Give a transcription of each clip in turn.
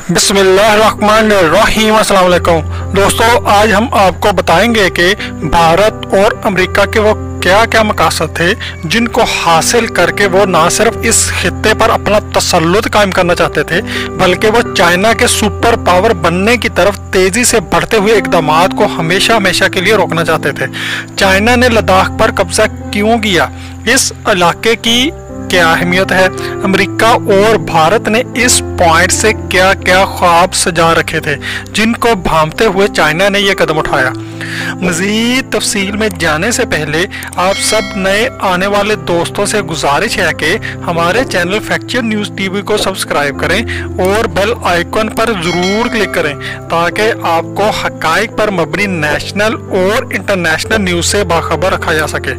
बिस्मिल्लाहिर्रहमानिर्रहीम। अस्सलाम वालेकुम दोस्तों, आज हम आपको बताएंगे कि भारत और अमेरिका के वो क्या क्या मकासद थे जिनको हासिल करके वो ना सिर्फ इस खित्ते पर अपना तसल्लुत कायम करना चाहते थे, बल्कि वो चाइना के सुपर पावर बनने की तरफ तेजी से बढ़ते हुए इक़दामात को हमेशा हमेशा के लिए रोकना चाहते थे। चाइना ने लद्दाख पर कब्जा क्यों किया, इस इलाके की क्या अहमियत है, अमेरिका और भारत ने इस पॉइंट से क्या क्या ख्वाब सजा रखे थे जिनको भांपते हुए चाइना ने यह कदम उठाया। मज़ीद तफसील में जाने से पहले आप सब नए आने वाले दोस्तों से गुजारिश है कि हमारे चैनल फैक्चर न्यूज़ टीवी को सब्सक्राइब करें और बेल आइकन पर ज़रूर क्लिक करें ताकि आपको हक़ाइक़ पर मबनी नेशनल और इंटरनेशनल न्यूज़ से बाखबर रखा जा सके।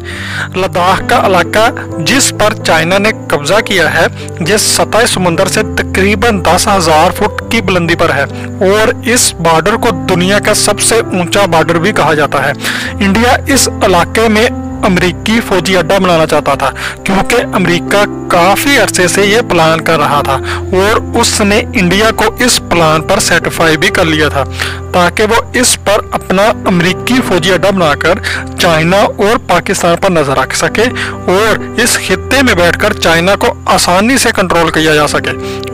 लद्दाख का इलाका जिस पर चाइना ने कब्जा किया है, जिस सतह समुंदर से तकरीबन 10,000 फुट की बुलंदी पर है और इस बॉर्डर को दुनिया का सबसे ऊंचा बॉर्डर भी कहा जाता है। इंडिया इस इलाके में अमेरिकी फौजी अड्डा बनाना चाहता था क्योंकि अमेरिका काफी अरसे से ये प्लान कर रहा था और उसने इंडिया को इस प्लान पर सर्टिफाई भी कर लिया था ताकि वो इस पर अपना अमेरिकी फौजी अड्डा बनाकर चाइना और पाकिस्तान पर नजर रख सके और इस खित्ते में बैठकर चाइना को आसानी से कंट्रोल किया जा सके।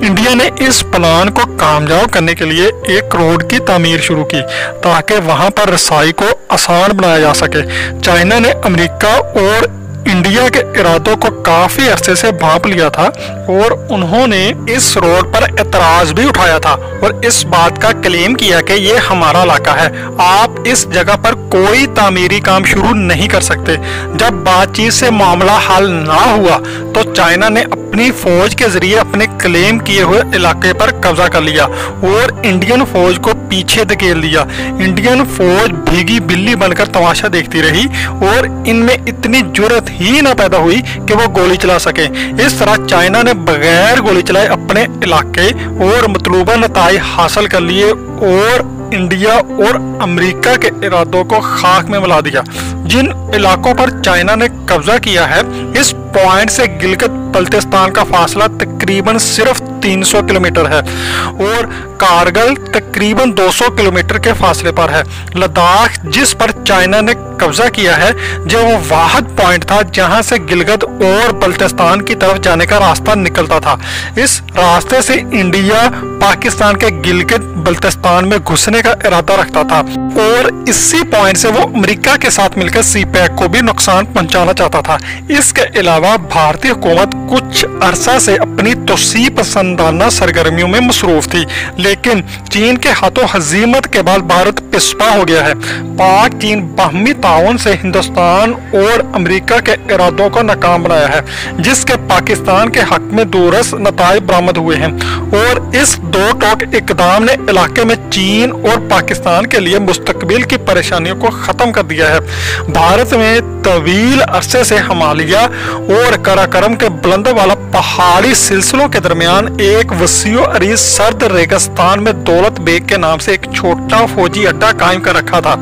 इंडिया ने इस प्लान को कामयाब करने के लिए एक रोड की तामीर शुरू की ताकि वहां पर रसाई को आसान बनाया जा सके। चाइना ने अमेरिका और इंडिया के इरादों को काफी अरसे से भांप लिया था और उन्होंने इस रोड पर एतराज भी उठाया था और इस बात का क्लेम किया कि ये हमारा इलाका है, आप इस जगह पर कोई तामीरी काम शुरू नहीं कर सकते। जब बातचीत से मामला हल ना हुआ तो चाइना ने अपनी फौज के जरिए अपने क्लेम किए हुए इलाके पर कब्जा कर लिया और इंडियन फौज को पीछे धकेल दिया। इंडियन फौज भीगी बिल्ली बनकर तमाशा देखती रही और इनमें इतनी जुर्रत ही ना पैदा हुई कि वो गोली चला सके। इस तरह चाइना ने बगैर गोली चलाए अपने इलाके और मतलूबा नताइज हासिल कर लिए और इंडिया और अमेरिका के इरादों को खाक में मिला दिया। जिन इलाकों पर चाइना ने कब्जा किया है, इस पॉइंट से गिलगित बल्तिस्तान का फासला तकरीबन सिर्फ 300 किलोमीटर है और कारगिल तकरीबन 200 किलोमीटर के फासले पर है। लद्दाख जिस पर चाइना ने कब्जा किया है, जो वो वाहिद पॉइंट था जहां से गिलगित और बल्तिस्तान की तरफ जाने का रास्ता निकलता था। इस रास्ते से इंडिया पाकिस्तान के गिलगित बल्तिस्तान में घुसने का इरादा रखता था और इसी पॉइंट से वो अमेरिका के साथ मिलकर सीपैक को भी नुकसान पहुंचाना चाहता था। इसके अलावा भारतीय हुकूमत कुछ अरसा से अपनी तोसी पसंदाना सरगर्मियों में मसरूफ थी, लेकिन चीन के हाथों हजीमत के बाद भारत पिछड़ा हो गया है। पाक चीन बाहमी ताउन से हिंदुस्तान और अमेरिका के इरादों को नाकाम बनाया है, जिसके पाकिस्तान के हक में दूरस नताइज बरामद हुए हैं और इस दो टोक इकदाम ने इलाके में चीन और पाकिस्तान के लिए मुस्तकबिल की परेशानियों को खत्म कर दिया है। भारत में तवील अरसे से हिमालय और कराकरम के बुलंद वाला पहाड़ी सिलसिलों के दरमियान एक वसीओ अरीज सर्द रेगिस्तान में दौलत बेग के नाम से एक छोटा फौजी अड्डा कायम कर रखा था,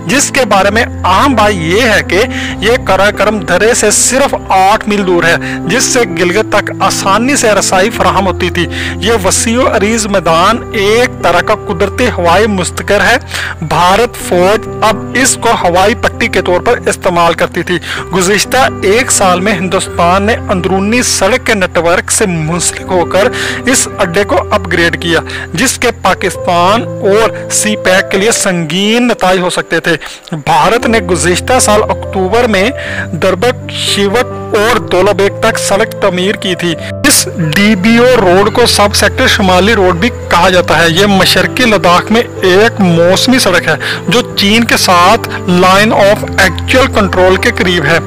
जिसके बारे में आम बात यह है कि यह कराकरम दरे से सिर्फ 8 मील दूर है, जिससे गिलगित तक आसानी से रसाई फराहम होती थी। यह वसीओ अरीज मैदान एक तरह का कुदरती हवाई मुस्तकर है। भारत फौज अब इसको हवाई पट्टी के तौर पर इस्तेमाल करती थी। गुज़िश्ता एक साल में हिंदुस्तान ने अंदरूनी सड़क के नेटवर्क से मुंसलिक होकर इस अड्डे को अपग्रेड किया, जिसके पाकिस्तान और सीपैक के लिए संगीन नताइज हो सकते थे। भारत ने गुज़िश्ता साल अक्टूबर में दरबक, शिवक और दौलाबेग तक सड़क तमीर की थी। इस डीबीओ रोड को सब सेक्टर शुमाली रोड भी कहा जाता है। यह मशरकी लद्दाख में एक मौसमी सड़क है जो चीन के साथ लाइन ऑफ एक्चुअल कंट्रोल के करीब है।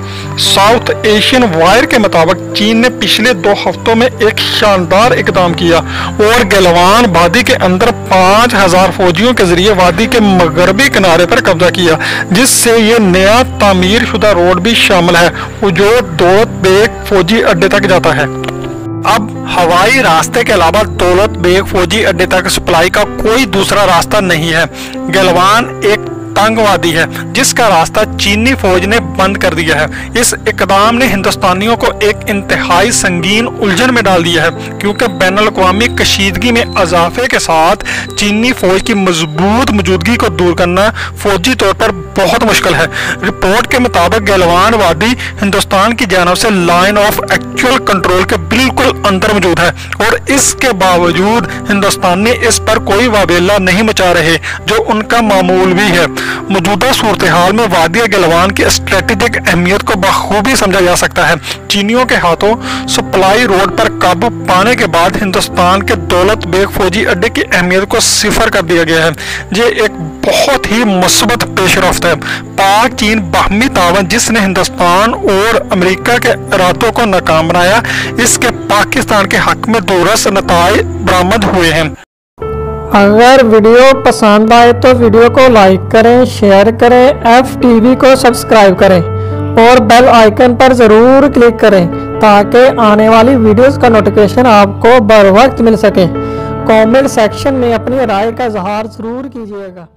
साउथ एशियन वायर के मुताबिक चीन ने पिछले 2 हफ्तों में एक शानदार इकदाम किया और गलवान वादी के अंदर 5000 फौजियों के जरिए वादी के मगरबी किनारे पर कब्जा किया, जिससे ये नया तामीर शुदा रोड भी शामिल है जो दौलत बेग फौजी अड्डे तक जाता है। अब हवाई रास्ते के अलावा दौलत बेग फौजी अड्डे तक सप्लाई का कोई दूसरा रास्ता नहीं है। गलवान एक तंग वादी है जिसका रास्ता चीनी फौज ने बंद कर दिया है। इस इकदाम ने हिंदुस्तानियों को एक इंतहाई संगीन उलझन में डाल दिया है, क्योंकि बैनुल-अक़वामी कशीदगी में इजाफे के साथ चीनी फौज की मजबूत मौजूदगी को दूर करना फौजी तौर पर बहुत मुश्किल है। रिपोर्ट के मुताबिक गलवान वादी हिंदुस्तान की जानब से लाइन ऑफ एक्चुअल कंट्रोल के बिल्कुल अंदर मौजूद है, और इसके बावजूद हिंदुस्तानी इस पर कोई वावेला नहीं मचा रहे, जो उनका मामूल भी है। मौजूदा सूरत हाल में वादी गलवान की स्ट्रेटेजिक अहमियत को बखूबी समझा जा सकता है। चीनियों के हाथों सप्लाई रोड पर काबू पाने के बाद हिंदुस्तान के दौलत बेग फौजी अड्डे की अहमियत को सिफर कर दिया गया है। ये एक बहुत ही मुस्बत पेशरफ्त है। पाक चीन बाहमी तावन जिसने हिंदुस्तान और अमेरिका के इरादों को नाकाम बनाया, इसके पाकिस्तान के हक में दूरस नताइज बरामद हुए हैं। अगर वीडियो पसंद आए तो वीडियो को लाइक करें, शेयर करें, FTV को सब्सक्राइब करें और बेल आइकन पर ज़रूर क्लिक करें ताकि आने वाली वीडियोस का नोटिफिकेशन आपको बर वक्त मिल सके। कमेंट सेक्शन में अपनी राय का इजहार ज़रूर कीजिएगा।